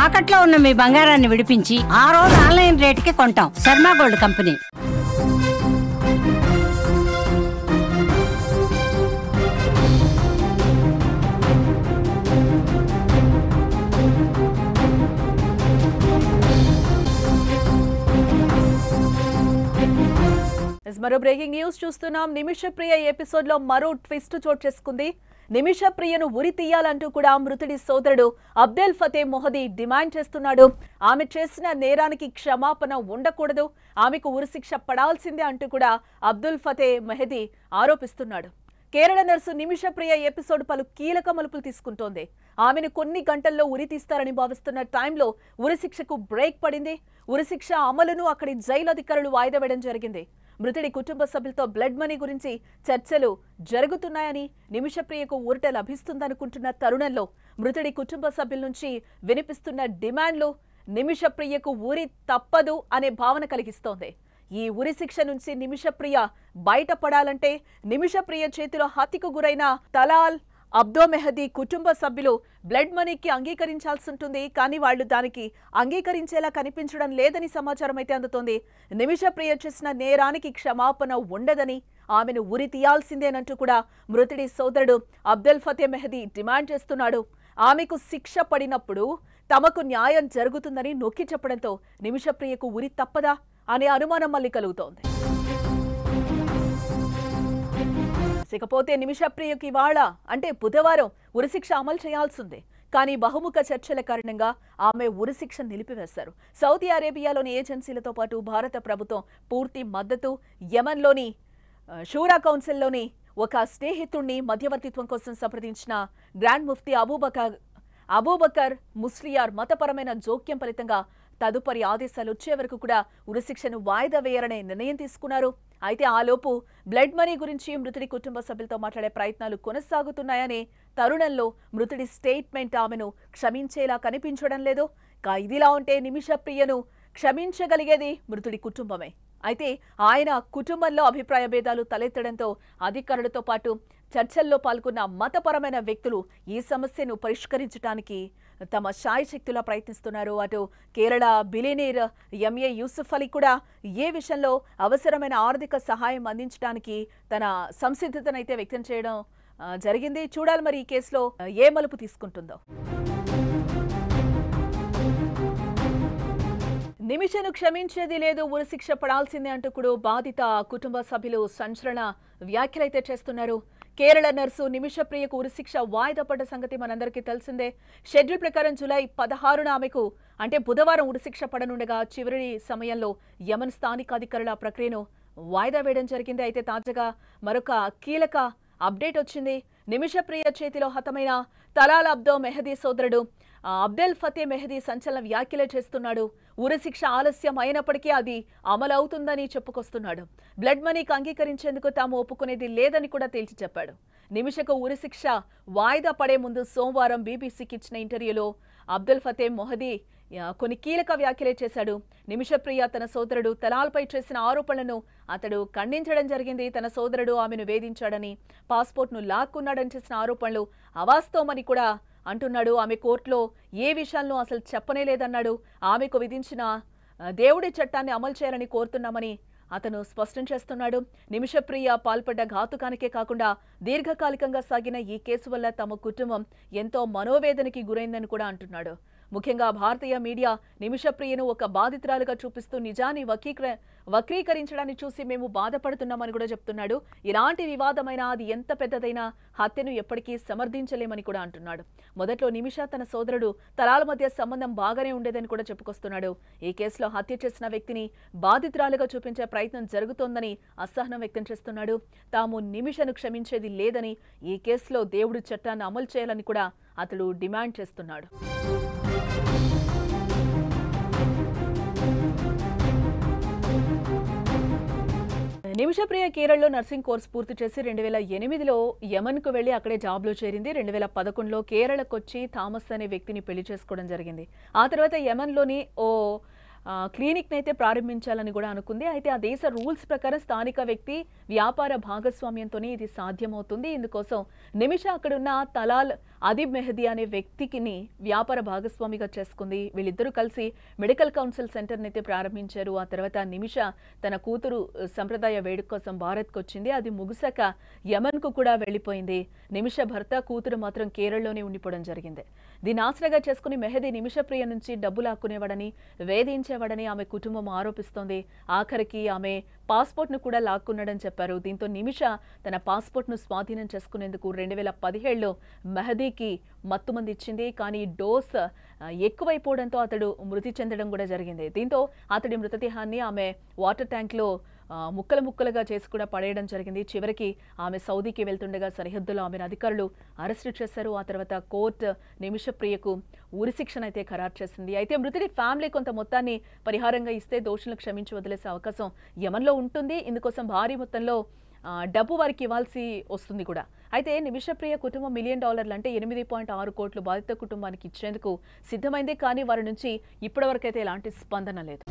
తాకట్లో ఉన్న మీ బంగారాన్ని విడిపించి ఆ రోజు ఆన్లైన్ రేటుకి కొంటాం. Sharma gold company. మరో బ్రేకింగ్ న్యూస్ చూస్తున్నాం. నిమిషప్రియ ఎపిసోడ్ లో మరో ట్విస్ట్ చోటు చేసుకుంది. నిమిషప్రియను ఉరి తీయాలంటూ కూడా మృతుడి సోదరుడు అబ్దెల్ ఫతే మొహదీ డిమాండ్ చేస్తున్నాడు. ఆమె చేసిన నేరానికి క్షమాపణ ఉండకూడదు, ఆమెకు ఉరిశిక్ష పడాల్సిందే అంటూ కూడా అబ్దుల్ ఫతే మెహదీ ఆరోపిస్తున్నాడు. కేరళ నర్సు నిమిషప్రియ ఎపిసోడ్ పలు కీలక మలుపులు తీసుకుంటోంది. ఆమెను కొన్ని గంటల్లో ఉరి తీస్తారని భావిస్తున్న టైంలో ఉరిశిక్షకు బ్రేక్ పడింది. ఉరిశిక్ష అమలును అక్కడి జైలు అధికారులు వాయిదా వేయడం జరిగింది. మృతుడి కుటుంబ సభ్యులతో బ్లడ్ మనీ గురించి చర్చలు జరుగుతున్నాయని, నిమిషప్రియకు ఊరట లభిస్తుందనుకుంటున్న తరుణంలో మృతుడి కుటుంబ సభ్యుల నుంచి వినిపిస్తున్న డిమాండ్లు నిమిషప్రియకు ఊరి తప్పదు అనే భావన కలిగిస్తోంది. ఈ ఉరి శిక్ష నుంచి నిమిషప్రియ బయటపడాలంటే నిమిషప్రియ చేతిలో హత్యకు గురైన తలాల్ అబ్దో మెహదీ కుటుంబ సభ్యులు బ్లడ్ మనీకి అంగీకరించాల్సి ఉంటుంది. కానీ వాళ్లు దానికి అంగీకరించేలా కనిపించడం లేదని సమాచారం అయితే అందుతోంది. నిమిషప్రియ చేసిన నేరానికి క్షమాపణ ఉండదని, ఆమెను ఉరి తీయాల్సిందేనంటూ కూడా మృతుడి సోదరుడు అబ్దుల్ ఫతే మెహదీ డిమాండ్ చేస్తున్నాడు. ఆమెకు శిక్ష పడినప్పుడు తమకు న్యాయం జరుగుతుందని నొక్కి చెప్పడంతో నిమిషప్రియకు ఉరి తప్పదా అనే అనుమానం మళ్లీ కలుగుతోంది. ఇకపోతే నిమిషప్రియకు ఇవాళ అంటే బుధవారం ఉరిశిక్ష అమలు చేయాల్సిందే. కానీ బహుముఖ చర్చల కారణంగా ఆమె ఉరిశిక్ష నిలిపివేశారు. సౌదీ అరేబియాలోని ఏజెన్సీలతో పాటు భారత ప్రభుత్వం పూర్తి మద్దతు, యెమెన్లోని షూరా కౌన్సిల్లోని ఒక స్నేహితుడిని మధ్యవర్తిత్వం కోసం సంప్రదించిన గ్రాండ్ ముఫ్తీ అబూబకర్ ముస్లియార్ మతపరమైన జోక్యం ఫలితంగా తదుపరి ఆదేశాలు వచ్చే వరకు కూడా ఉరిశిక్షను వాయిదా వేయాలనే నిర్ణయం తీసుకున్నారు. అయితే ఆలోపు బ్లడ్ మనీ గురించి మృతుడి కుటుంబ సభ్యులతో మాట్లాడే ప్రయత్నాలు కొనసాగుతున్నాయని తరుణంలో మృతుడి స్టేట్మెంట్ ఆమెను క్షమించేలా కనిపించడం లేదు. ఇదిలా ఉంటే నిమిషప్రియను క్షమించగలిగేది మృతుడి కుటుంబమే. అయితే ఆయన కుటుంబంలో అభిప్రాయ భేదాలు తలెత్తడంతో అధికారులతో పాటు చర్చల్లో పాల్గొన్న మతపరమైన వ్యక్తులు ఈ సమస్యను పరిష్కరించడానికి తమ శాయశక్తులా ప్రయత్నిస్తున్నారు. అటు కేరళ బిలియనీర్ ఎంఏ యూసుఫ్ అలీ కూడా ఏ విషయంలో అవసరమైన ఆర్థిక సహాయం అందించడానికి తన సంసిద్ధతనైతే వ్యక్తం చేయడం జరిగింది. చూడాలి మరి ఈ కేసులో ఏ మలుపు తీసుకుంటుందో. నిమిషను క్షమించేది లేదు, ఉరిశిక్ష పడాల్సిందే అంటూ కూడా బాధిత కుటుంబ సభ్యులు సంచలన వ్యాఖ్యలైతే చేస్తున్నారు. కేరళ నర్సు నిమిషప్రియకు ఉరిశిక్ష వాయిదా పడ్డ సంగతి మనందరికీ తెలిసిందే. షెడ్యూల్ ప్రకారం జూలై 16న ఆమెకు అంటే బుధవారం ఉరిశిక్ష పడనుండగా చివరి సమయంలో యెమెన్ స్థానికాధికారుల ప్రక్రియను వాయిదా వేయడం జరిగింది. అయితే తాజాగా మరొక కీలక అప్డేట్ వచ్చింది. నిమిషప్రియ చేతిలో హతమైన తలాల్ అబ్దో మెహదీ సోదరుడు అబ్దెల్ ఫతే మెహదీ సంచలన వ్యాఖ్యలే చేస్తున్నాడు. ఉరిశిక్ష ఆలస్యం అయినప్పటికీ అది అమలవుతుందని చెప్పుకొస్తున్నాడు. బ్లడ్ మనీకి అంగీకరించేందుకు తాము ఒప్పుకునేది లేదని కూడా తేల్చి చెప్పాడు. నిమిషకు ఉరిశిక్ష వాయిదా పడే ముందు సోమవారం బీబీసీకి ఇచ్చిన ఇంటర్వ్యూలో అబ్దుల్ ఫతే మొహదీ కొన్ని కీలక వ్యాఖ్యలే చేశాడు. నిమిషప్రియ తన సోదరుడు తలాల్పై చేసిన ఆరోపణలను అతడు ఖండించడం జరిగింది. తన సోదరుడు ఆమెను వేధించాడని, పాస్పోర్ట్ను లాక్కున్నాడని చేసిన ఆరోపణలు అవాస్తవమని కూడా అంటున్నాడు. ఆమె కోర్టులో ఏ విషయాలను అసలు చెప్పనే లేదన్నాడు. ఆమెకు విధించిన దేవుడి చట్టాన్ని అమలు చేయాలని కోరుతున్నామని అతను స్పష్టం చేస్తున్నాడు. నిమిషప్రియ పాల్పడ్డ ఘాతుకానికే కాకుండా దీర్ఘకాలికంగా సాగిన ఈ కేసు వల్ల తమ కుటుంబం ఎంతో మనోవేదనకి గురైందని కూడా అంటున్నాడు. ముఖ్యంగా భారతీయ మీడియా నిమిషప్రియను ఒక బాధితురాలుగా చూపిస్తూ నిజాన్ని వక్రీకరించడాన్ని చూసి మేము బాధపడుతున్నామని కూడా చెప్తున్నాడు. ఇలాంటి వివాదమైన అది ఎంత పెద్దదైనా హత్యను ఎప్పటికీ సమర్థించలేమని కూడా అంటున్నాడు. మొదట్లో నిమిష తన సోదరుడు తలాల మధ్య సంబంధం బాగానే ఉండేదని కూడా చెప్పుకొస్తున్నాడు. ఈ కేసులో హత్య చేసిన వ్యక్తిని బాధితురాలుగా చూపించే ప్రయత్నం జరుగుతోందని అసహనం వ్యక్తం చేస్తున్నాడు. తాము నిమిషను క్షమించేది లేదని, ఈ కేసులో దేవుడి చట్టాన్ని అమలు చేయాలని కూడా అతడు డిమాండ్ చేస్తున్నాడు. నిమిషప్రియ కేరళలో నర్సింగ్ కోర్సు పూర్తి చేసి 2008లో యెమెన్కు వెళ్లి అక్కడే జాబ్లో చేరింది. 2011లో కేరళకు వచ్చి థామస్ అనే వ్యక్తిని పెళ్లి చేసుకోవడం జరిగింది. ఆ తర్వాత యెమెన్లోని ఓ క్లినిక్ని అయితే ప్రారంభించాలని కూడా అనుకుంది. అయితే ఆ దేశ రూల్స్ ప్రకారం స్థానిక వ్యక్తి వ్యాపార భాగస్వామ్యంతోనే ఇది సాధ్యమవుతుంది. ఇందుకోసం నిమిష అక్కడున్న తలాల్ అదీబ్ మెహదీ అనే వ్యక్తికిని వ్యాపార భాగస్వామిగా చేసుకుంది. వీళ్ళిద్దరూ కలిసి మెడికల్ కౌన్సిల్ సెంటర్ని అయితే ప్రారంభించారు. ఆ తర్వాత నిమిష తన కూతురు సంప్రదాయ వేడుక కోసం భారత్కు వచ్చింది. అది ముగిసాక యమన్కు కూడా వెళ్ళిపోయింది. నిమిష భర్త కూతురు మాత్రం కేరళలోనే ఉండిపోవడం జరిగింది. దీన్ని ఆసరాగా చేసుకుని మెహదీ నిమిషప్రియ నుంచి డబ్బు లాక్కునేవాడని, వేధించేవాడని ఆమె కుటుంబం ఆరోపిస్తోంది. ఆఖరికి ఆమె పాస్పోర్ట్ను కూడా లాక్కున్నాడని చెప్పారు. దీంతో నిమిష తన పాస్పోర్ట్ను స్వాధీనం చేసుకునేందుకు 2017లో మెహదీకి మత్తుమంది ఇచ్చింది. కానీ డోస్ ఎక్కువైపోవడంతో అతడు మృతి చెందడం కూడా జరిగింది. దీంతో అతడి మృతదేహాన్ని ఆమె వాటర్ ట్యాంక్లో ముక్కలుగా చేసి కూడా పడేయడం జరిగింది. చివరికి ఆమె సౌదీకి వెళ్తుండగా సరిహద్దులో ఆమెను అధికారులు అరెస్టు చేశారు. ఆ తర్వాత కోర్టు నిమిషప్రియకు ఉరిశిక్షణ అయితే ఖరారు చేసింది. అయితే మృతుడి ఫ్యామిలీ కొంత మొత్తాన్ని పరిహారంగా ఇస్తే దోషులను క్షమించి వదిలేసే అవకాశం యమన్లో ఉంటుంది. ఇందుకోసం భారీ మొత్తంలో డబ్బు వారికి ఇవ్వాల్సి వస్తుంది కూడా. అయితే నిమిషప్రియ కుటుంబం $1 మిలియన్ అంటే 8.6 కోట్లు బాధిత కుటుంబానికి ఇచ్చేందుకు సిద్ధమైంది. కానీ వారి నుంచి ఇప్పటివరకైతే ఎలాంటి స్పందన లేదు.